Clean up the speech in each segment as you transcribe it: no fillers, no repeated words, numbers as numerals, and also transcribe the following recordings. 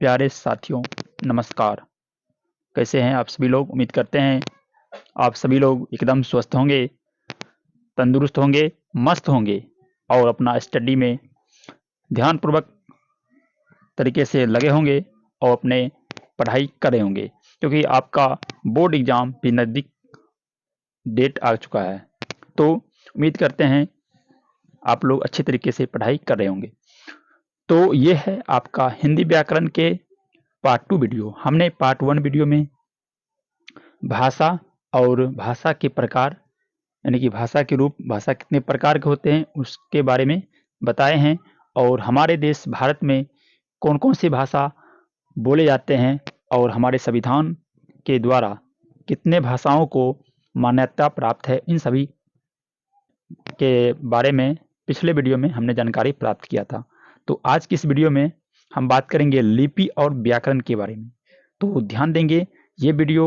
प्यारे साथियों, नमस्कार। कैसे हैं आप सभी लोग? उम्मीद करते हैं आप सभी लोग एकदम स्वस्थ होंगे, तंदुरुस्त होंगे, मस्त होंगे और अपना स्टडी में ध्यानपूर्वक तरीके से लगे होंगे और अपने पढ़ाई कर रहे होंगे, क्योंकि आपका बोर्ड एग्ज़ाम भी नज़दीक डेट आ चुका है। तो उम्मीद करते हैं आप लोग अच्छे तरीके से पढ़ाई कर रहे होंगे। तो ये है आपका हिंदी व्याकरण के पार्ट 2 वीडियो। हमने पार्ट 1 वीडियो में भाषा और भाषा के प्रकार, यानी कि भाषा के रूप, भाषा कितने प्रकार के होते हैं उसके बारे में बताए हैं, और हमारे देश भारत में कौन कौन सी भाषा बोले जाते हैं और हमारे संविधान के द्वारा कितने भाषाओं को मान्यता प्राप्त है, इन सभी के बारे में पिछले वीडियो में हमने जानकारी प्राप्त किया था। तो आज की इस वीडियो में हम बात करेंगे लिपि और व्याकरण के बारे में। तो ध्यान देंगे, ये वीडियो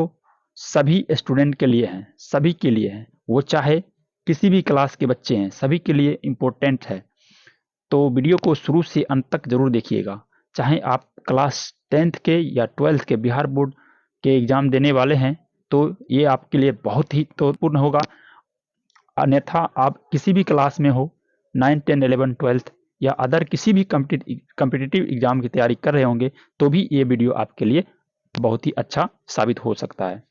सभी स्टूडेंट के लिए है, सभी के लिए है, वो चाहे किसी भी क्लास के बच्चे हैं, सभी के लिए इम्पोर्टेंट है। तो वीडियो को शुरू से अंत तक जरूर देखिएगा, चाहे आप क्लास 10th के या 12th के बिहार बोर्ड के एग्ज़ाम देने वाले हैं, तो ये आपके लिए बहुत ही महत्वपूर्ण होगा। अन्यथा आप किसी भी क्लास में हो, 9, 10, 11, 12th या अदर किसी भी कम्पिटिटिव एग्ज़ाम की तैयारी कर रहे होंगे, तो भी ये वीडियो आपके लिए बहुत ही अच्छा साबित हो सकता है।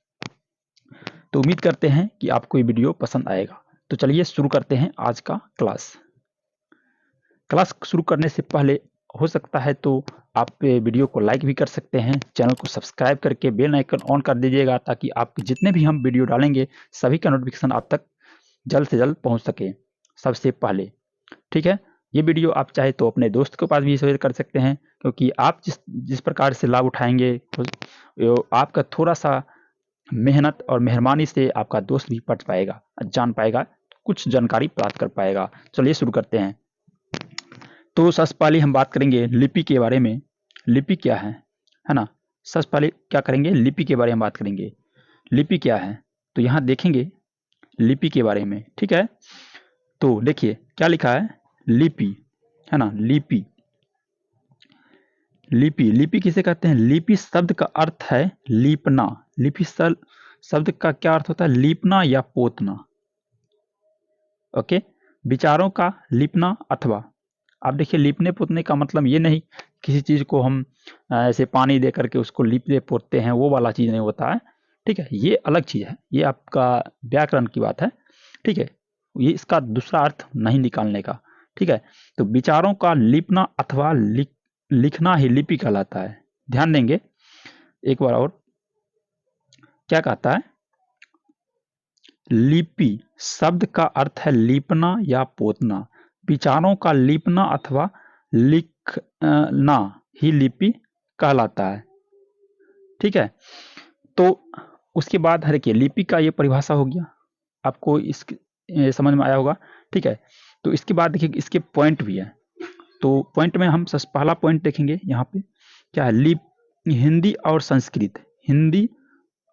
तो उम्मीद करते हैं कि आपको ये वीडियो पसंद आएगा। तो चलिए शुरू करते हैं आज का क्लास। शुरू करने से पहले हो सकता है तो आप वीडियो को लाइक भी कर सकते हैं, चैनल को सब्सक्राइब करके बेल आइकन ऑन कर दीजिएगा, ताकि आपके जितने भी हम वीडियो डालेंगे सभी का नोटिफिकेशन आप तक जल्द से जल्द पहुंच सके सबसे पहले। ठीक है, ये वीडियो आप चाहे तो अपने दोस्त के पास भी शेयर कर सकते हैं, क्योंकि आप जिस प्रकार से लाभ उठाएंगे तो आपका थोड़ा सा मेहनत और मेहरबानी से आपका दोस्त भी पढ़ पाएगा, जान पाएगा, कुछ जानकारी प्राप्त कर पाएगा। चलिए शुरू करते हैं। तो सबसे पहले हम बात करेंगे लिपि के बारे में। लिपि क्या है ना? सबसे पहले क्या करेंगे, लिपि के बारे में बात करेंगे। लिपि क्या है, तो यहाँ देखेंगे लिपि के बारे में। ठीक है, तो देखिए क्या लिखा है, लिपि, है ना? लिपि, लिपि, लिपि किसे कहते हैं? लिपि शब्द का अर्थ है लीपना। लिपि शब्द का क्या अर्थ होता है? लीपना या पोतना। ओके, विचारों का लिपना, अथवा आप देखिए लिपने पोतने का मतलब ये नहीं किसी चीज को हम ऐसे पानी दे करके उसको लिपते पोतते हैं, वो वाला चीज नहीं होता है। ठीक है, ये अलग चीज है, ये आपका व्याकरण की बात है। ठीक है, ये इसका दूसरा अर्थ नहीं निकालने का। ठीक है, तो विचारों का लिपना अथवा लिखना ही लिपि कहलाता है। ध्यान देंगे एक बार और, क्या कहता है? लिपि शब्द का अर्थ है लीपना या पोतना। विचारों का लिपना अथवा लिखना ही लिपि कहलाता है। ठीक है, तो उसके बाद देखिए लिपि का ये परिभाषा हो गया, आपको इस समझ में आया होगा। ठीक है, तो इसके बाद देखिए इसके पॉइंट भी है। तो पॉइंट में हम पहला पॉइंट देखेंगे यहाँ पे, क्या है? हिंदी और संस्कृत, हिंदी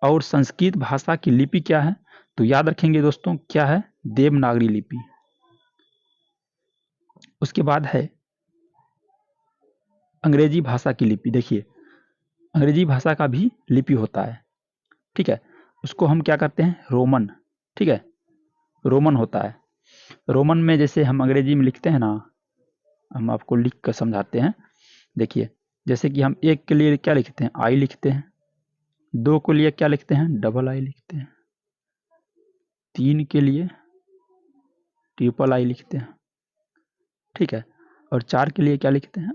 और संस्कृत भाषा की लिपि क्या है? तो याद रखेंगे दोस्तों, क्या है? देवनागरी लिपि। उसके बाद है अंग्रेजी भाषा की लिपि। देखिए अंग्रेजी भाषा का भी लिपि होता है। ठीक है, उसको हम क्या करते हैं? रोमन। ठीक है, रोमन होता है। रोमन में जैसे हम अंग्रेजी में लिखते हैं ना, हम आपको लिख कर समझाते हैं। देखिए जैसे कि हम एक के लिए क्या लिखते हैं? आई लिखते हैं। दो के लिए क्या लिखते हैं? डबल आई लिखते हैं। तीन के लिए ट्रिपल आई लिखते हैं। ठीक है, और चार के लिए क्या लिखते हैं?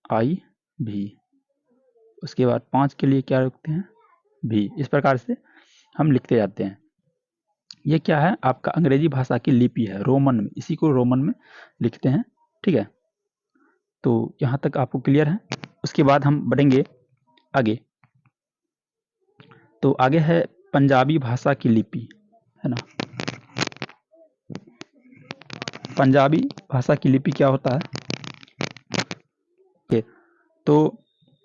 आई भी। उसके बाद 5 के लिए क्या लिखते हैं? भी। इस प्रकार से हम लिखते जाते हैं। ये क्या है? आपका अंग्रेजी भाषा की लिपि है, रोमन में, इसी को रोमन में लिखते हैं। ठीक है, तो यहाँ तक आपको क्लियर है। उसके बाद हम बढ़ेंगे आगे। तो आगे है पंजाबी भाषा की लिपि, है ना? पंजाबी भाषा की लिपि क्या होता है? तो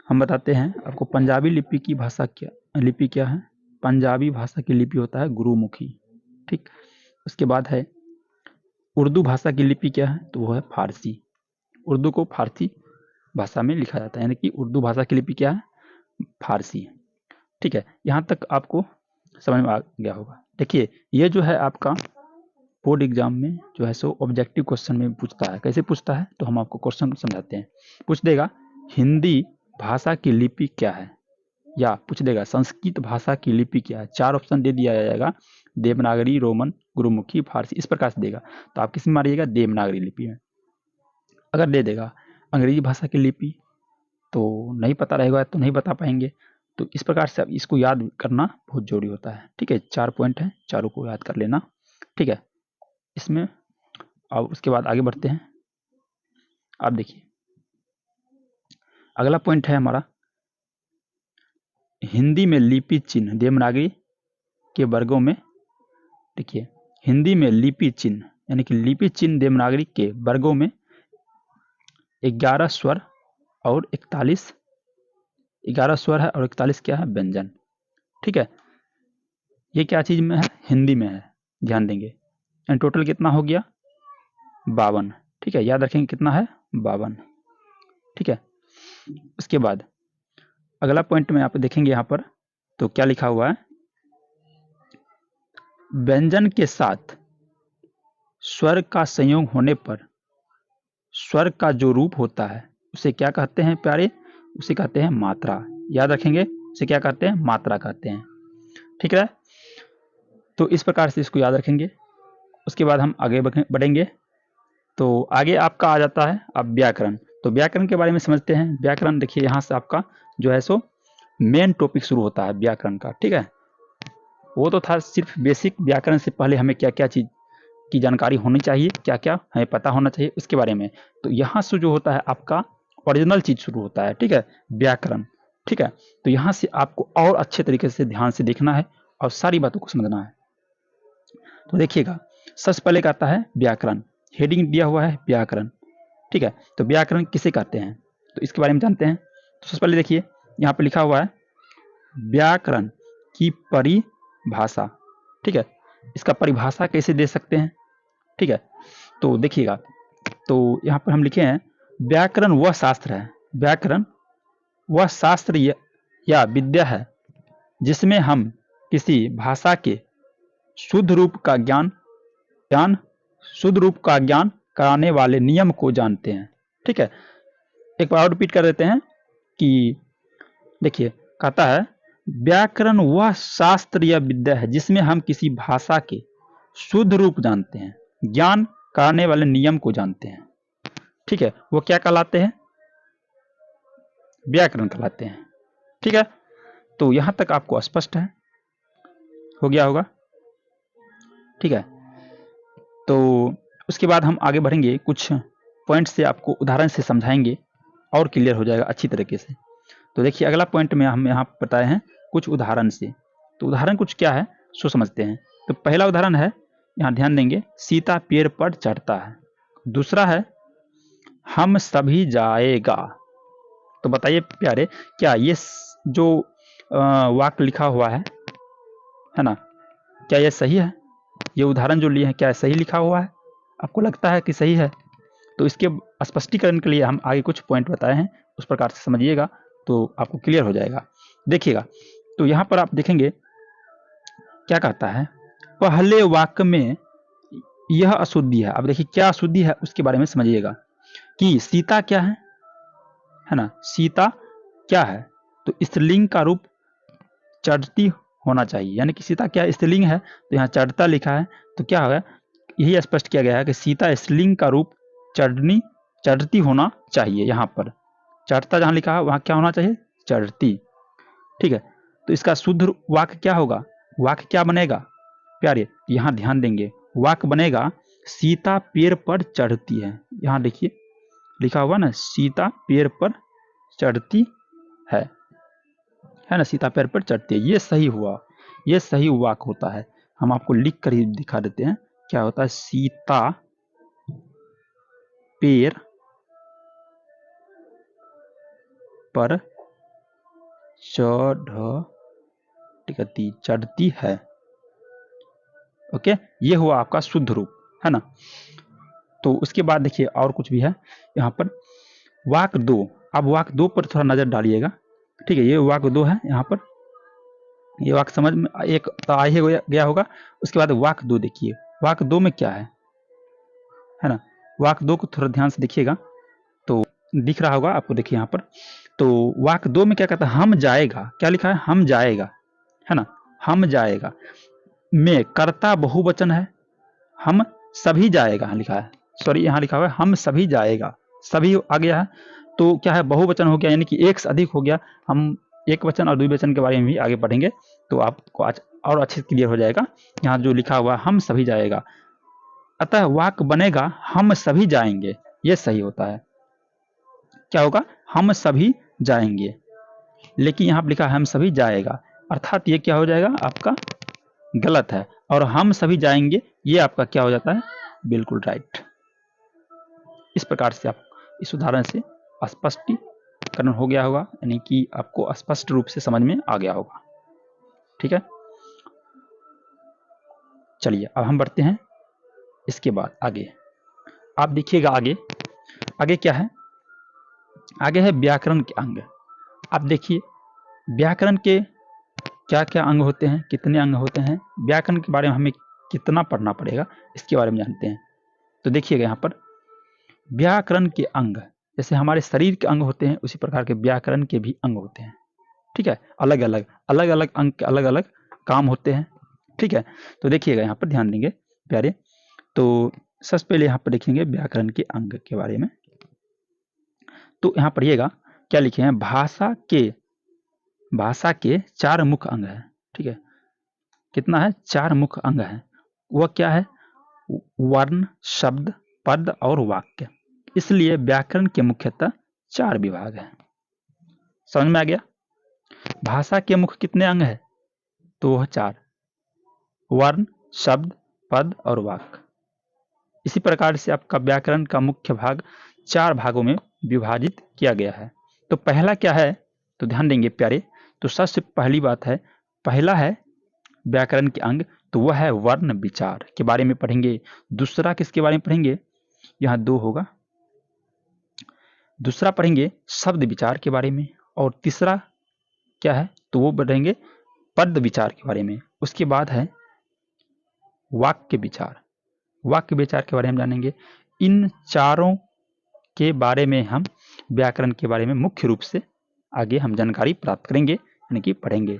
हम बताते हैं आपको पंजाबी लिपि की लिपि क्या है? पंजाबी भाषा की लिपि होता है गुरुमुखी। ठीक, उसके बाद है उर्दू भाषा की लिपि क्या है? तो वो है फारसी। उर्दू को फारसी भाषा में लिखा जाता है, यानी कि उर्दू भाषा की लिपि क्या है? फारसी। ठीक है, यहाँ तक आपको समझ में आ गया होगा। देखिए ये जो है आपका बोर्ड एग्जाम में जो है सो ऑब्जेक्टिव क्वेश्चन में पूछता है। कैसे पूछता है तो हम आपको क्वेश्चन समझाते हैं। पूछ देगा हिंदी भाषा की लिपि क्या है, या पूछ देगा संस्कृत भाषा की लिपि क्या है। 4 ऑप्शन दे दिया जाएगा, देवनागरी, रोमन, गुरुमुखी, फारसी, इस प्रकार से देगा। तो आप किस में मारिएगा? देवनागरी लिपि में। अगर दे देगा अंग्रेजी भाषा की लिपि तो नहीं पता रहेगा तो नहीं बता पाएंगे। तो इस प्रकार से अब इसको याद करना बहुत जरूरी होता है। ठीक है, 4 पॉइंट है, चारों को याद कर लेना। ठीक है, इसमें अब उसके बाद आगे बढ़ते हैं। आप देखिए अगला पॉइंट है हमारा हिंदी में लिपि चिन्ह देवनागरी के वर्गों में। देखिए हिंदी में लिपि चिन्ह यानी कि लिपि चिन्ह देवनागरी के वर्गों में 11 स्वर और 41 11 स्वर है और 41 क्या है? व्यंजन। ठीक है, ये क्या चीज में है? हिंदी में है, ध्यान देंगे। एंड टोटल कितना हो गया? 52। ठीक है, याद रखेंगे कितना है? 52। ठीक है, उसके बाद अगला पॉइंट में आप देखेंगे यहाँ पर तो क्या लिखा हुआ है? व्यंजन के साथ स्वर का संयोग होने पर स्वर का जो रूप होता है उसे क्या कहते हैं प्यारे? उसे कहते हैं मात्रा। याद रखेंगे, उसे क्या कहते हैं? मात्रा कहते हैं। ठीक है, तो इस प्रकार से इसको याद रखेंगे। उसके बाद हम आगे बढ़ेंगे। तो आगे आपका आ जाता है अब व्याकरण। तो व्याकरण के बारे में समझते हैं। व्याकरण देखिए यहाँ से आपका जो है सो मेन टॉपिक शुरू होता है व्याकरण का। ठीक है, वो तो था सिर्फ बेसिक। व्याकरण से पहले हमें क्या क्या चीज की जानकारी होनी चाहिए, क्या क्या हमें पता होना चाहिए उसके बारे में। तो यहाँ से जो होता है आपका ओरिजिनल चीज शुरू होता है। ठीक है, व्याकरण। ठीक है, तो यहाँ से आपको और अच्छे तरीके से ध्यान से देखना है और सारी बातों को समझना है। तो देखिएगा सबसे पहले कहता है व्याकरण, हेडिंग दिया हुआ है व्याकरण। ठीक है, तो व्याकरण किसे कहते हैं तो इसके बारे में जानते हैं। तो सबसे पहले देखिए यहाँ पे लिखा हुआ है व्याकरण की परिभाषा। ठीक है, इसका परिभाषा कैसे दे सकते हैं? ठीक है, तो देखिएगा, तो यहाँ पर हम लिखे हैं व्याकरण वह शास्त्र है, व्याकरण वह शास्त्र या विद्या है जिसमें हम किसी भाषा के शुद्ध रूप का ज्ञान शुद्ध रूप का ज्ञान कराने वाले नियम को जानते हैं। ठीक है, एक बार और रिपीट कर देते हैं कि देखिए कहता है व्याकरण वह शास्त्र या विद्या है जिसमें हम किसी भाषा के शुद्ध रूप जानते हैं, ज्ञान कराने वाले नियम को जानते हैं। ठीक है, वो क्या कहलाते हैं? व्याकरण कहलाते हैं। ठीक है, तो यहां तक आपको स्पष्ट है, हो गया होगा। ठीक है, तो उसके बाद हम आगे बढ़ेंगे, कुछ पॉइंट से आपको उदाहरण से समझाएंगे और क्लियर हो जाएगा अच्छी तरीके से। तो देखिए अगला पॉइंट में हम यहाँ बताए हैं कुछ उदाहरण से। तो उदाहरण कुछ क्या है सो समझते हैं। तो पहला उदाहरण है, यहाँ ध्यान देंगे, सीता पेड़ पर चढ़ता है। दूसरा है हम सभी जाएगा। तो बताइए प्यारे, क्या ये जो वाक्य लिखा हुआ है ना, क्या ये सही है? ये उदाहरण जो लिए हैं क्या सही लिखा हुआ है? आपको लगता है कि सही है? तो इसके स्पष्टीकरण के लिए हम आगे कुछ पॉइंट बताए हैं, उस प्रकार से समझिएगा तो आपको क्लियर हो जाएगा। देखिएगा, तो यहाँ पर आप देखेंगे क्या कहता है, पहले वाक्य में यह अशुद्धि है। अब देखिए क्या अशुद्धि है उसके बारे में समझिएगा कि सीता क्या है ना, सीता क्या है? तो स्त्रीलिंग का रूप चढ़ती होना चाहिए, यानी कि सीता क्या स्त्रीलिंग है, तो यहाँ चढ़ता लिखा है तो क्या होगा, यही स्पष्ट किया गया है कि सीता स्त्रीलिंग का रूप चढ़ती होना चाहिए। यहाँ पर चढ़ता जहां लिखा है वहां क्या होना चाहिए? चढ़ती। ठीक है, तो इसका शुद्ध वाक्य क्या होगा? वाक्य क्या बनेगा प्यारे? यहाँ ध्यान देंगे, वाक्य बनेगा सीता पेड़ पर चढ़ती है। यहाँ देखिए लिखा हुआ ना, सीता पेड़ पर चढ़ती है ना, सीता पेड़ पर चढ़ती है। ये सही हुआ, ये सही वाक्य होता है। हम आपको लिख कर ही दिखा देते हैं क्या होता है, सीता पेड़ पर चढ़ती है। ओके, ये हुआ आपका शुद्ध रूप, है ना। तो उसके बाद देखिए और कुछ भी है यहाँ पर, वाक्य 2 आप वाक्य 2 पर थोड़ा नजर डालिएगा, ठीक है। ये वाक्य 2 है, यहाँ पर ये वाक्य समझ में एक तो आ ही गया होगा। उसके बाद वाक्य 2 देखिए, वाक्य 2 में क्या है ना। वाक्य 2 को थोड़ा ध्यान से देखिएगा तो दिख रहा होगा आपको, देखिए यहाँ पर। तो वाक्य 2 में क्या कहता है, हम जाएगा, क्या लिखा है, हम जाएगा, है ना। हम जाएगा में कर्ता बहुवचन है, हम सभी जाएगा लिखा है, सॉरी यहाँ लिखा हुआ है हम सभी जाएगा, सभी आ गया है तो क्या है, बहुवचन हो गया, यानी कि एक से अधिक हो गया। हम एक वचन और द्विवचन के बारे में भी आगे पढ़ेंगे तो आपको आज और अच्छे से क्लियर हो जाएगा। यहाँ जो लिखा हुआ हम सभी जाएगा, अतः वाक्य बनेगा हम सभी जाएंगे, ये सही होता है। क्या होगा, हम सभी जाएंगे, लेकिन यहाँ पर लिखा है हम सभी जाएगा, अर्थात ये क्या हो जाएगा आपका गलत है, और हम सभी जाएंगे ये आपका क्या हो जाता है, बिल्कुल राइट। इस प्रकार से आप इस उदाहरण से स्पष्टीकरण हो गया होगा, यानी कि आपको स्पष्ट रूप से समझ में आ गया होगा, ठीक है। चलिए अब हम बढ़ते हैं इसके बाद आगे। आप देखिएगा आगे, आगे क्या है, आगे है व्याकरण के अंग। आप देखिए व्याकरण के क्या क्या अंग होते हैं, कितने अंग होते हैं, व्याकरण के बारे में हमें कितना पढ़ना पड़ेगा, इसके बारे में जानते हैं। तो देखिएगा यहाँ पर व्याकरण के अंग, जैसे हमारे शरीर के अंग होते हैं उसी प्रकार के व्याकरण के भी अंग होते हैं, ठीक है। अलग अलग अंग के अलग अलग काम होते हैं, ठीक है। तो देखिएगा यहाँ पर ध्यान देंगे प्यारे, तो सबसे पहले यहाँ पर देखेंगे व्याकरण के अंग के बारे में। तो यहाँ पढ़िएगा क्या लिखे हैं, भाषा के 4 मुख्य अंग है, ठीक है। कितना है, 4 मुख्य अंग है। वह क्या है, वर्ण, शब्द, पद और वाक्य। इसलिए व्याकरण के मुख्यतः 4 विभाग हैं। समझ में आ गया। भाषा के मुख्य कितने अंग है, तो वह 4, वर्ण, शब्द, पद और वाक्य। इसी प्रकार से आपका व्याकरण का मुख्य भाग 4 भागों में विभाजित किया गया है। तो पहला क्या है, तो ध्यान देंगे प्यारे, तो सबसे पहली बात है, पहला है व्याकरण के अंग, तो वह है वर्ण विचार के बारे में पढ़ेंगे। दूसरा किसके बारे में पढ़ेंगे, यहाँ 2 होगा। दूसरा पढ़ेंगे शब्द विचार के बारे में, और तीसरा क्या है, तो वो पढ़ेंगे पद विचार के बारे में। उसके बाद है वाक्य विचार, वाक्य विचार के बारे में जानेंगे। इन चारों के बारे में हम व्याकरण के बारे में मुख्य रूप से आगे हम जानकारी प्राप्त करेंगे, यानी कि पढ़ेंगे।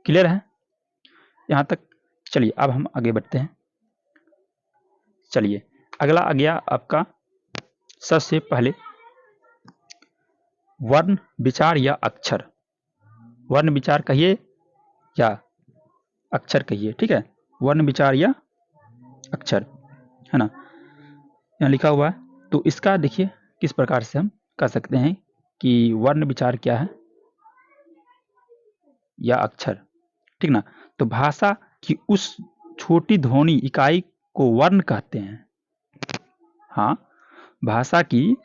क्लियर है यहाँ तक। चलिए अब हम आगे बढ़ते हैं। चलिए अगला आ गया आपका, सबसे पहले वर्ण विचार या अक्षर। वर्ण विचार कहिए या अक्षर कहिए, ठीक है। वर्ण विचार या अक्षर, है ना, यहाँ लिखा हुआ है। तो इसका देखिए किस प्रकार से हम कर सकते हैं कि वर्ण विचार क्या है या अक्षर, ठीक ना। तो भाषा की उस छोटी ध्वनि इकाई को वर्ण कहते हैं। हाँ, भाषा की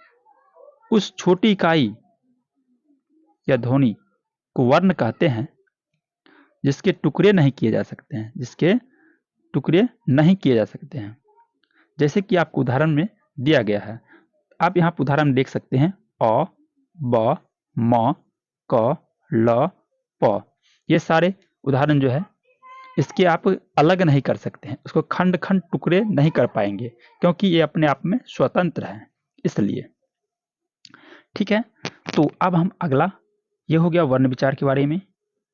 उस छोटी इकाई या ध्वनि को वर्ण कहते हैं जिसके टुकड़े नहीं किए जा सकते हैं, जिसके टुकड़े नहीं किए जा सकते हैं। जैसे कि आपको उदाहरण में दिया गया है, आप यहाँ पर उदाहरण देख सकते हैं, अ, ब, म, क, ल, प। ये सारे उदाहरण जो है इसके आप अलग नहीं कर सकते हैं, उसको खंड खंड टुकड़े नहीं कर पाएंगे, क्योंकि ये अपने आप में स्वतंत्र है, इसलिए, ठीक है। तो अब हम अगला, ये हो गया वर्ण विचार के बारे में,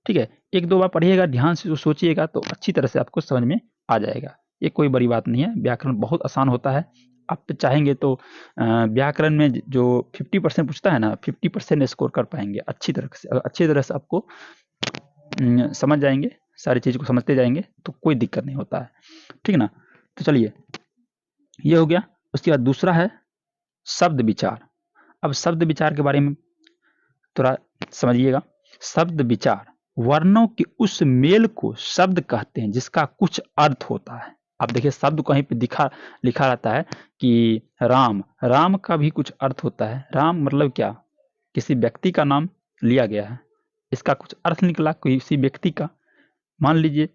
ठीक है। 1-2 बार पढ़िएगा, ध्यान से सोचिएगा तो अच्छी तरह से आपको समझ में आ जाएगा। ये कोई बड़ी बात नहीं है, व्याकरण बहुत आसान होता है। आप चाहेंगे तो व्याकरण में जो 50% पूछता है ना, 50% स्कोर कर पाएंगे अच्छी तरह से आपको समझ जाएंगे, सारी चीज़ को समझते जाएंगे तो कोई दिक्कत नहीं होता है, ठीक है ना। तो चलिए ये हो गया। उसके बाद दूसरा है शब्द विचार। अब शब्द विचार के बारे में थोड़ा समझिएगा। शब्द विचार, वर्णों के उस मेल को शब्द कहते हैं जिसका कुछ अर्थ होता है। आप देखिए शब्द कहीं पे लिखा रहता है कि राम, राम का भी कुछ अर्थ होता है। राम मतलब क्या, किसी व्यक्ति का नाम लिया गया है, इसका कुछ अर्थ निकला किसी व्यक्ति का। मान लीजिए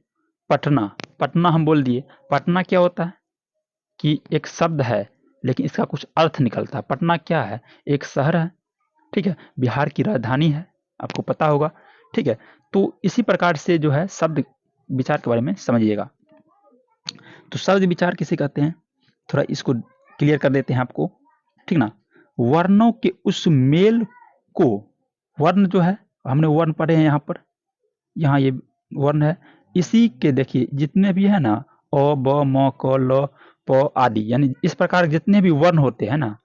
पटना, पटना हम बोल दिए, पटना क्या होता है कि एक शब्द है लेकिन इसका कुछ अर्थ निकलता है। पटना क्या है, एक शहर है, ठीक है, बिहार की राजधानी है, आपको पता होगा। ठीक है, तो इसी प्रकार से जो है शब्द विचार के बारे में समझिएगा। तो शब्द विचार किसे कहते हैं, थोड़ा इसको क्लियर कर देते हैं आपको, ठीक ना। वर्णों के उस मेल को, वर्ण जो है, हमने वर्ण पढ़े हैं यहाँ पर, यहाँ ये वर्ण है, इसी के देखिए जितने भी है ना, अ ब म क ल प आदि, यानी इस प्रकार जितने भी वर्ण होते हैं ना,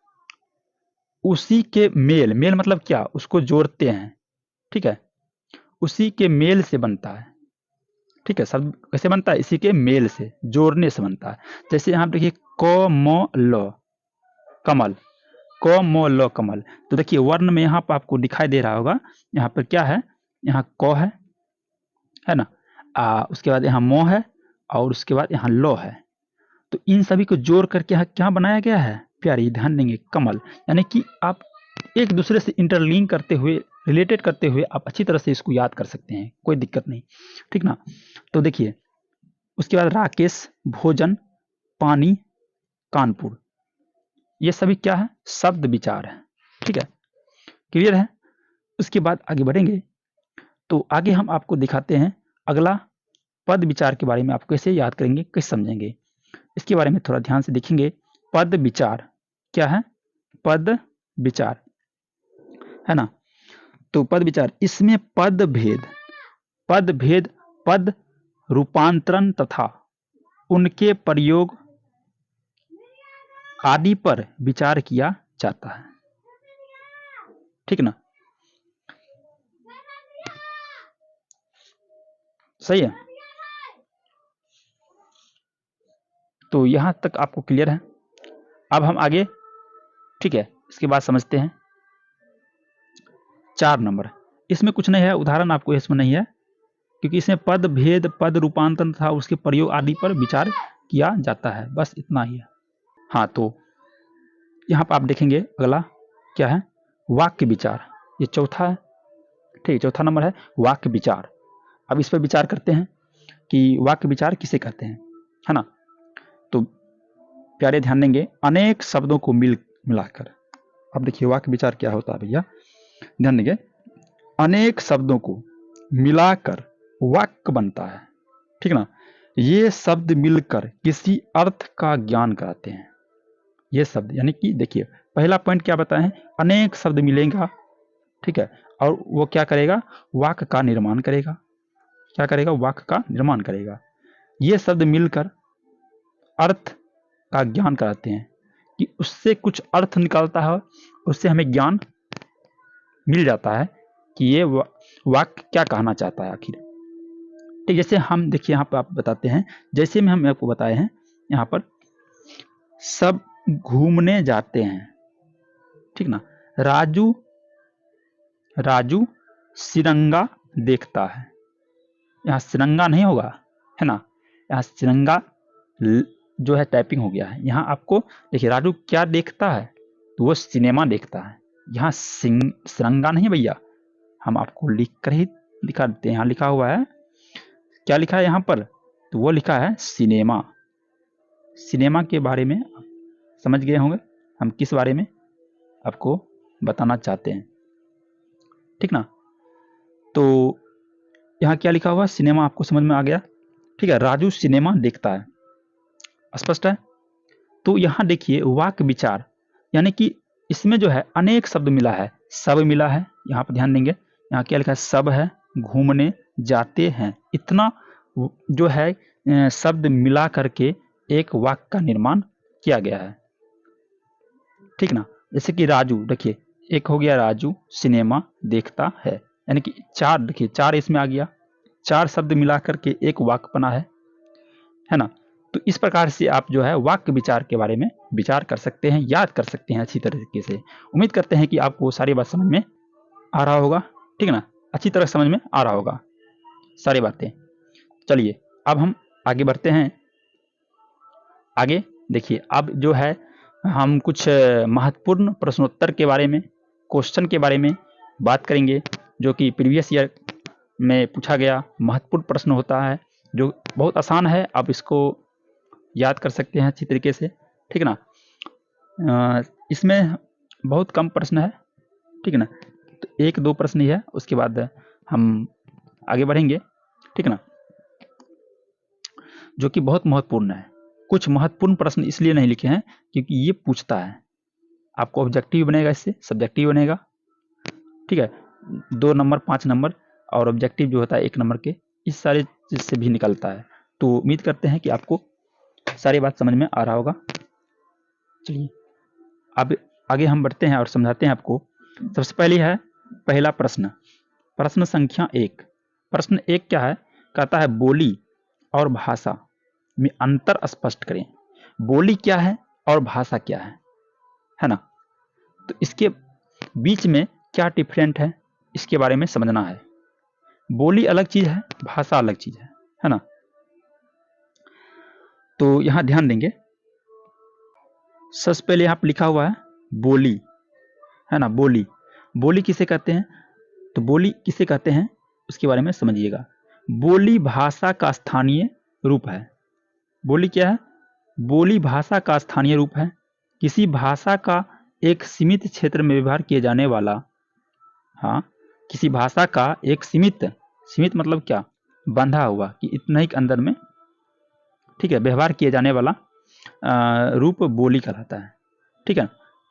उसी के मेल, मेल मतलब क्या, उसको जोड़ते हैं, ठीक है, उसी के मेल से बनता है। ठीक है, शब्द कैसे बनता है, इसी के मेल से, जोड़ने से बनता है। जैसे यहाँ देखिए क म ल कमल, क म ल कमल, तो देखिए वर्ण में यहाँ पर आपको दिखाई दे रहा होगा, यहाँ पर क्या है, यहाँ क है ना, उसके बाद यहाँ म है, और उसके बाद यहाँ लो है। तो इन सभी को जोड़ करके यहाँ क्या बनाया गया है प्यारी, ध्यान देंगे, कमल। यानी कि आप एक दूसरे से इंटरलिंक करते हुए, रिलेटेड करते हुए आप अच्छी तरह से इसको याद कर सकते हैं, कोई दिक्कत नहीं, ठीक ना। तो देखिए उसके बाद राकेश, भोजन, पानी, कानपुर, ये सभी क्या है, शब्द विचार है। ठीक है, क्लियर है। उसके बाद आगे बढ़ेंगे, तो आगे हम आपको दिखाते हैं अगला पद विचार के बारे में, आप कैसे याद करेंगे, कैसे समझेंगे, इसके बारे में थोड़ा ध्यान से देखेंगे। पद विचार क्या है, पद विचार है ना। तो पद विचार, इसमें पद भेद, पद रूपांतरण तथा उनके प्रयोग आदि पर विचार किया जाता है, ठीक ना, सही है। तो यहां तक आपको क्लियर है। अब हम आगे, ठीक है, इसके बाद समझते हैं 4 नंबर। इसमें कुछ नहीं है, उदाहरण आपको इसमें नहीं है, क्योंकि इसमें पद भेद, पद रूपांतरण था उसके प्रयोग आदि पर विचार किया जाता है, बस इतना ही है। हाँ, तो यहाँ पर आप देखेंगे अगला क्या है, वाक्य विचार, ये चौथा है, ठीक है, चौथा नंबर है वाक्य विचार। अब इस पर विचार करते हैं कि वाक्य विचार किसे कहते हैं, है ना। तो प्यारे ध्यान देंगे, अनेक शब्दों को मिलाकर, अब देखिए वाक्य विचार क्या होता है भैया, ध्यान देंगे, अनेक शब्दों को मिलाकर वाक्य बनता है, ठीक ना। ये शब्द मिलकर किसी अर्थ का ज्ञान कराते हैं। ये शब्द यानी कि देखिए पहला पॉइंट क्या बताए हैं, अनेक शब्द मिलेगा, ठीक है, और वो क्या करेगा, वाक्य का निर्माण करेगा, क्या करेगा, वाक्य का निर्माण करेगा। ये शब्द मिलकर अर्थ का ज्ञान कराते हैं, कि उससे कुछ अर्थ निकलता है, उससे हमें ज्ञान मिल जाता है कि ये वाक्य क्या कहना चाहता है आखिर। ठीक, जैसे हम देखिए यहाँ पर आप बताते हैं, जैसे में हम आपको बताए हैं, यहाँ पर सब घूमने जाते हैं, ठीक ना, राजू सिरंगा देखता है, यहाँ सिरंगा नहीं होगा, है ना, यहाँ सिरंगा जो है टाइपिंग हो गया है। यहाँ आपको देखिए राजू क्या देखता है, तो वो सिनेमा देखता है, यहाँ सिरंगा नहीं भैया, हम आपको लिख कर ही दिखा देते हैं। यहाँ लिखा हुआ है, क्या लिखा है यहाँ पर, तो वो लिखा है सिनेमा। सिनेमा के बारे में समझ गए होंगे हम किस बारे में आपको बताना चाहते हैं, ठीक ना। तो यहाँ क्या लिखा हुआ, सिनेमा, आपको समझ में आ गया, ठीक है, राजू सिनेमा देखता है, स्पष्ट है। तो यहाँ देखिए वाक्य विचार, यानी कि इसमें जो है अनेक शब्द मिला है, सब मिला है, यहाँ पर ध्यान देंगे, यहाँ क्या लिखा है, सब है, घूमने जाते हैं, इतना जो है शब्द मिला करके एक वाक्य का निर्माण किया गया है, ठीक ना। जैसे कि राजू, देखिए एक हो गया, राजू सिनेमा देखता है, यानी कि चार, देखिए चार इसमें आ गया, चार शब्द मिला करके एक वाक्य बना है ना। तो इस प्रकार से आप जो है वाक्य विचार के बारे में विचार कर सकते हैं, याद कर सकते हैं अच्छी तरीके से। उम्मीद करते हैं कि आपको सारी बात समझ में आ रहा होगा, ठीक ना, अच्छी तरह समझ में आ रहा होगा सारी बातें। चलिए अब हम आगे बढ़ते हैं। आगे देखिए, अब जो है हम कुछ महत्वपूर्ण प्रश्नोत्तर के बारे में, क्वेश्चन के बारे में बात करेंगे, जो कि प्रीवियस ईयर में पूछा गया महत्वपूर्ण प्रश्न होता है, जो बहुत आसान है, आप इसको याद कर सकते हैं अच्छी तरीके से, ठीक ना। इसमें बहुत कम प्रश्न है, ठीक ठीक है ना। तो एक दो प्रश्न ही है, उसके बाद हम आगे बढ़ेंगे, ठीक है ना, जो कि बहुत महत्वपूर्ण है। कुछ महत्वपूर्ण प्रश्न इसलिए नहीं लिखे हैं क्योंकि ये पूछता है, आपको ऑब्जेक्टिव बनेगा, इससे सब्जेक्टिव बनेगा, ठीक है, 2 नंबर 5 नंबर, और ऑब्जेक्टिव जो होता है 1 नंबर के, इस सारे चीज से भी निकलता है। तो उम्मीद करते हैं कि आपको सारी बात समझ में आ रहा होगा। चलिए अब आगे हम बढ़ते हैं और समझाते हैं आपको। सबसे पहले है पहला प्रश्न, प्रश्न संख्या 1। प्रश्न 1 क्या है, कहता है बोली और भाषा में अंतर स्पष्ट करें। बोली क्या है और भाषा क्या है ना। तो इसके बीच में क्या डिफरेंट है, इसके बारे में समझना है। बोली अलग चीज है, भाषा अलग चीज है ना। तो यहां ध्यान देंगे, सबसे पहले यहां पर लिखा हुआ है बोली, है ना। बोली, बोली किसे कहते हैं, तो बोली किसे कहते हैं उसके बारे में समझिएगा। बोली भाषा का स्थानीय रूप है। बोली क्या है, बोली भाषा का स्थानीय रूप है, किसी भाषा का एक सीमित क्षेत्र में व्यवहार किए जाने वाला, हाँ, किसी भाषा का एक सीमित मतलब क्या, बंधा हुआ, कि इतना ही के अंदर में, ठीक है, व्यवहार किए जाने वाला रूप बोली कहलाता है, ठीक है।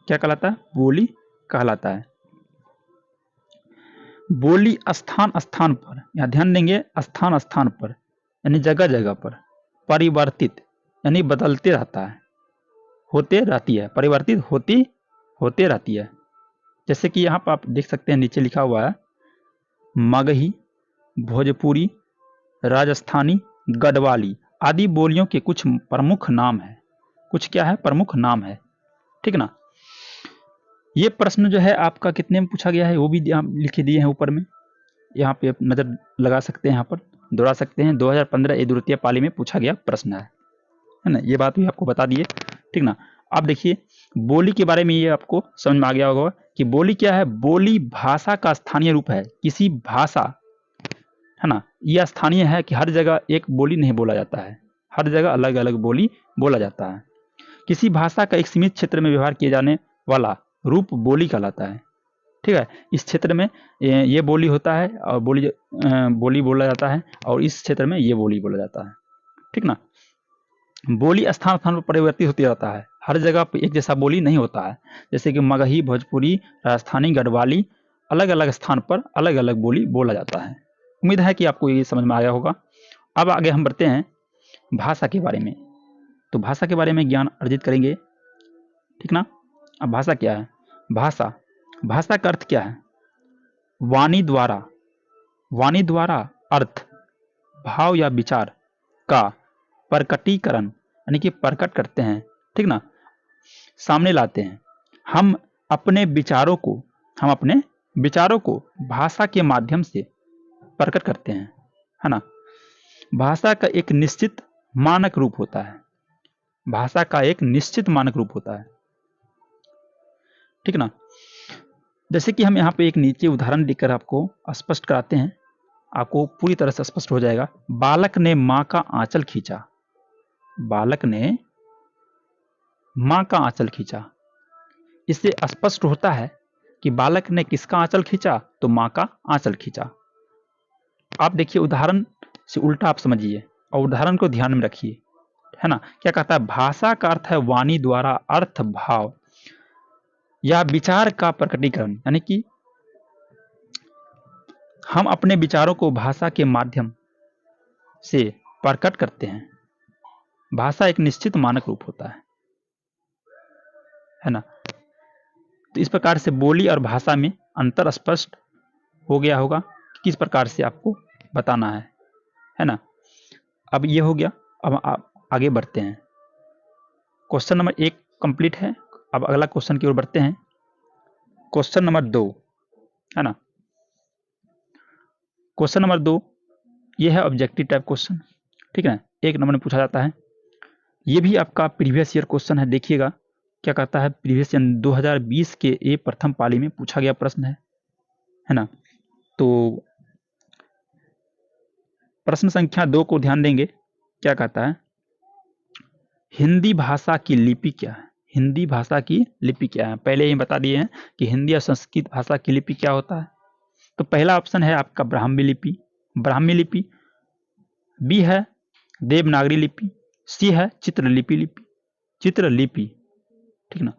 क्या कहलाता है, बोली कहलाता है। बोली स्थान स्थान पर, यहां ध्यान देंगे, स्थान स्थान पर यानी जगह जगह पर, परिवर्तित यानी बदलते रहता है, होते रहती है, परिवर्तित होते रहती है। जैसे कि यहाँ पर आप देख सकते हैं, नीचे लिखा हुआ है मगही, भोजपुरी, राजस्थानी, गढ़वाली आदि बोलियों के कुछ प्रमुख नाम है। कुछ क्या है, प्रमुख नाम है, ठीक ना। ये प्रश्न जो है आपका कितने में पूछा गया है वो भी लिखे दिए हैं ऊपर में, यहाँ पे आप नजर लगा सकते हैं, यहाँ पर दोहरा सकते हैं। 2015 द्वितीय पाली में पूछा गया प्रश्न है ना। ये बात भी आपको बता दिए, ठीक ना। अब देखिए बोली के बारे में ये आपको समझ में आ गया होगा कि बोली क्या है। बोली भाषा का स्थानीय रूप है, किसी भाषा, है ना, यह स्थानीय है कि हर जगह एक बोली नहीं बोला जाता है, हर जगह अलग अलग बोली बोला जाता है। किसी भाषा का एक सीमित क्षेत्र में व्यवहार किए जाने वाला रूप बोली कहलाता है, ठीक है। इस क्षेत्र में ये बोली होता है और बोली बोला जाता है, और इस क्षेत्र में ये बोली बोला जाता है, ठीक ना। बोली स्थान स्थान पर परिवर्तित होती रहता है, हर जगह पे एक जैसा बोली नहीं होता है। जैसे कि मगही, भोजपुरी, राजस्थानी, गढ़वाली, अलग अलग स्थान पर अलग अलग बोली बोला जाता है। उम्मीद है कि आपको ये समझ में आया होगा। अब आगे हम बढ़ते हैं भाषा के बारे में। तो भाषा के बारे में ज्ञान अर्जित करेंगे, ठीक ना। अब भाषा क्या है, भाषा, भाषा का अर्थ क्या है, वाणी द्वारा, वाणी द्वारा अर्थ, भाव या विचार का प्रकटीकरण, यानी कि प्रकट करते हैं, ठीक ना, सामने लाते हैं। हम अपने विचारों को भाषा के माध्यम से प्रकट करते हैं, है ना। भाषा का एक निश्चित मानक रूप होता है, भाषा का एक निश्चित मानक रूप होता है, ठीक ना। जैसे कि हम यहाँ पे एक नीचे उदाहरण देकर आपको स्पष्ट कराते हैं, आपको पूरी तरह से स्पष्ट हो जाएगा। बालक ने मां का आंचल खींचा, बालक ने मां का आंचल खींचा। इससे स्पष्ट होता है कि बालक ने किसका आंचल खींचा, तो मां का आंचल खींचा। आप देखिए उदाहरण से उल्टा आप समझिए और उदाहरण को ध्यान में रखिए, है ना। क्या कहता है, भाषा का अर्थ है वाणी द्वारा अर्थ, भाव या विचार का प्रकटीकरण, यानी कि हम अपने विचारों को भाषा के माध्यम से प्रकट करते हैं। भाषा एक निश्चित मानक रूप होता है ना। तो इस प्रकार से बोली और भाषा में अंतर स्पष्ट हो गया होगा कि किस प्रकार से आपको बताना है ना। अब ये हो गया, अब आप आगे बढ़ते हैं। क्वेश्चन नंबर 1 कंप्लीट है। अब अगला क्वेश्चन की ओर बढ़ते हैं, क्वेश्चन नंबर 2, है ना। क्वेश्चन नंबर 2 ये है ऑब्जेक्टिव टाइप क्वेश्चन, ठीक है। 1 नंबर में पूछा जाता है। ये भी आपका प्रीवियस ईयर क्वेश्चन है, देखिएगा क्या कहता है। प्रीवियस ईयर 2020 के ये प्रथम पाली में पूछा गया प्रश्न है ना। तो प्रश्न संख्या 2 को ध्यान देंगे, क्या कहता है, हिंदी भाषा की लिपि क्या है, हिंदी भाषा की लिपि क्या है। पहले ही बता दिए हैं कि हिंदी और संस्कृत भाषा की लिपि क्या होता है। तो पहला ऑप्शन है आपका ब्राह्मी लिपि, बी है देवनागरी लिपि, सी है चित्रलिपि, ठीक ना,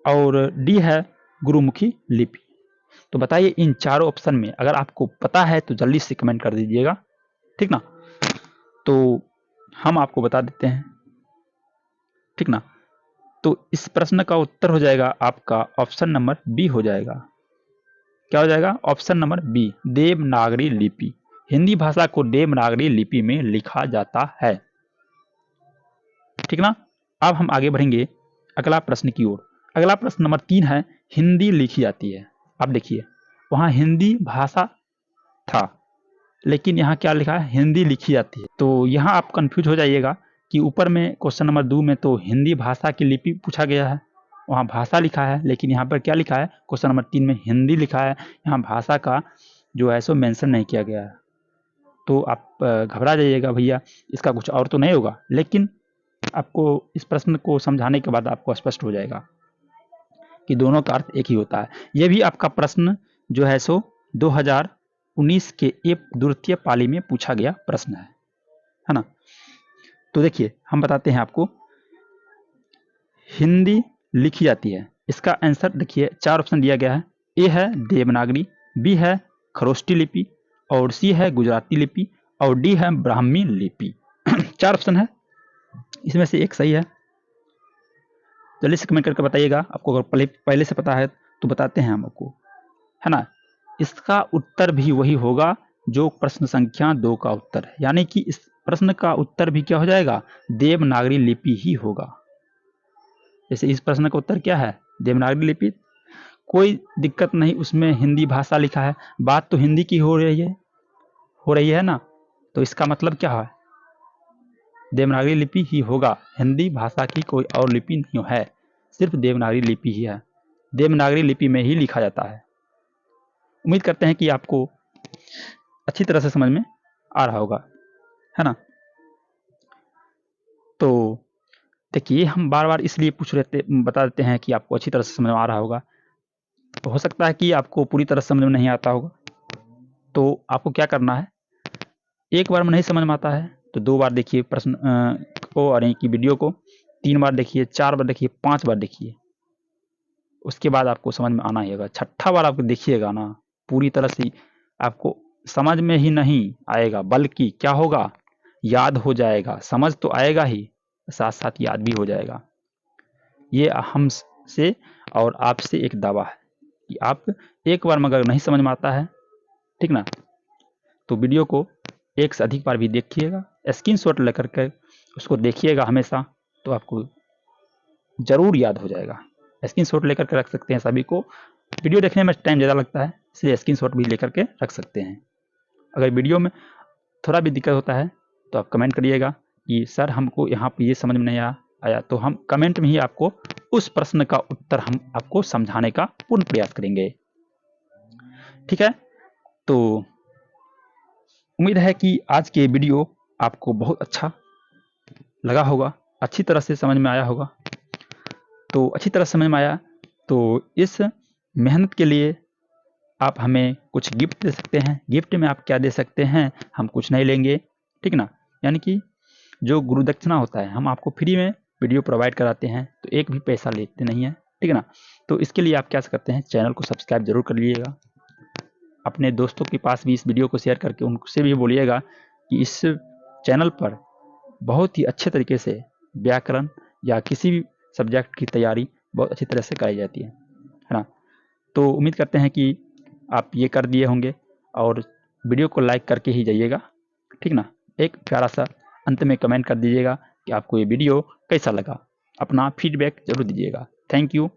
और डी है गुरुमुखी लिपि। तो बताइए इन चारों ऑप्शन में अगर आपको पता है तो जल्दी से कमेंट कर दीजिएगा, ठीक ना। तो हम आपको बता देते हैं, ठीक ना। तो इस प्रश्न का उत्तर हो जाएगा आपका ऑप्शन नंबर बी हो जाएगा। क्या हो जाएगा? ऑप्शन नंबर बी, देवनागरी लिपि। हिंदी भाषा को देवनागरी लिपि में लिखा जाता है, ठीक ना। अब हम आगे बढ़ेंगे अगला प्रश्न की ओर। अगला प्रश्न नंबर 3 है, हिंदी लिखी जाती है। अब देखिए वहां हिंदी भाषा था, लेकिन यहाँ क्या लिखा है? हिंदी लिखी जाती है। तो यहाँ आप कंफ्यूज हो जाइएगा कि ऊपर में क्वेश्चन नंबर 2 में तो हिंदी भाषा की लिपि पूछा गया है, वहाँ भाषा लिखा है, लेकिन यहाँ पर क्या लिखा है? क्वेश्चन नंबर 3 में हिंदी लिखा है, यहाँ भाषा का जो है सो मेंशन नहीं किया गया है। तो आप घबरा जाइएगा भैया, इसका कुछ और तो नहीं होगा, लेकिन आपको इस प्रश्न को समझाने के बाद आपको स्पष्ट हो जाएगा कि दोनों का अर्थ एक ही होता है। यह भी आपका प्रश्न जो है सो 2019 के एक द्वितीय पाली में पूछा गया प्रश्न है ना। तो देखिए हम बताते हैं आपको, हिंदी लिखी जाती है, इसका आंसर देखिए 4 ऑप्शन दिया गया है। ए है देवनागरी, बी है खरोष्टी लिपि, और सी है गुजराती लिपि, और डी है ब्राह्मी लिपि। 4 ऑप्शन है, इसमें से एक सही है। जल्दी से कमेंट करके बताइएगा, आपको अगर पहले से पता है तो बताते हैं हम आपको, है ना। इसका उत्तर भी वही होगा जो प्रश्न संख्या 2 का उत्तर है, यानी कि इस प्रश्न का उत्तर भी क्या हो जाएगा? देवनागरी लिपि ही होगा। जैसे इस प्रश्न का उत्तर क्या है? देवनागरी लिपि। कोई दिक्कत नहीं, उसमें हिंदी भाषा लिखा है, बात तो हिंदी की हो रही है ना। तो इसका मतलब क्या है? देवनागरी लिपि ही होगा, हिंदी भाषा की कोई और लिपि नहीं है, सिर्फ देवनागरी लिपि ही है। देवनागरी लिपि में ही लिखा जाता है। उम्मीद करते हैं कि आपको अच्छी तरह से समझ में आ रहा होगा, है ना। तो देखिए हम बार बार इसलिए बता देते हैं कि आपको अच्छी तरह से समझ में आ रहा होगा। तो हो सकता है कि आपको पूरी तरह समझ में नहीं आता होगा, तो आपको क्या करना है, एक बार में नहीं समझ में आता है तो 2 बार देखिए प्रश्न को, और एक ही वीडियो को 3 बार देखिए, 4 बार देखिए, 5 बार देखिए, उसके बाद आपको समझ में आना ही होगा। छठा बार आप देखिएगा ना, पूरी तरह से आपको समझ में ही नहीं आएगा, बल्कि क्या होगा? याद हो जाएगा। समझ तो आएगा ही, साथ साथ याद भी हो जाएगा। ये हमसे और आपसे एक दावा है कि आप एक बार में अगर नहीं समझ में आता है, ठीक ना, तो वीडियो को एक से अधिक बार भी देखिएगा, स्क्रीनशॉट लेकर के उसको देखिएगा हमेशा, तो आपको जरूर याद हो जाएगा। स्क्रीनशॉट लेकर के रख सकते हैं सभी को, वीडियो देखने में टाइम ज़्यादा लगता है, इसलिए स्क्रीनशॉट भी लेकर के रख सकते हैं। अगर वीडियो में थोड़ा भी दिक्कत होता है तो आप कमेंट करिएगा कि सर हमको यहाँ पे ये समझ में नहीं आया, तो हम कमेंट में ही आपको उस प्रश्न का उत्तर हम आपको समझाने का पूर्ण प्रयास करेंगे, ठीक है। तो उम्मीद है कि आज के वीडियो आपको बहुत अच्छा लगा होगा, अच्छी तरह से समझ में आया होगा। तो अच्छी तरह समझ में आया तो इस मेहनत के लिए आप हमें कुछ गिफ्ट दे सकते हैं। गिफ्ट में आप क्या दे सकते हैं? हम कुछ नहीं लेंगे, ठीक ना, यानी कि जो गुरु दक्षिणा होता है हम आपको फ्री में वीडियो प्रोवाइड कराते हैं, तो एक भी पैसा लेते नहीं है, ठीक है ना। तो इसके लिए आप क्या करते हैं, चैनल को सब्सक्राइब जरूर कर लीजिएगा, अपने दोस्तों के पास भी इस वीडियो को शेयर करके उनसे भी बोलिएगा कि इस चैनल पर बहुत ही अच्छे तरीके से व्याकरण या किसी भी सब्जेक्ट की तैयारी बहुत अच्छी तरह से कराई जाती है ना। तो उम्मीद करते हैं कि आप ये कर दिए होंगे, और वीडियो को लाइक करके ही जाइएगा, ठीक ना। एक प्यारा सा अंत में कमेंट कर दीजिएगा कि आपको ये वीडियो कैसा लगा, अपना फीडबैक जरूर दीजिएगा। थैंक यू,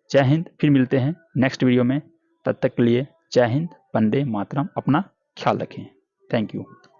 जय हिंद। फिर मिलते हैं नेक्स्ट वीडियो में, तब तक के लिए जय हिंद, वंदे मातरम। अपना ख्याल रखें। Thank you.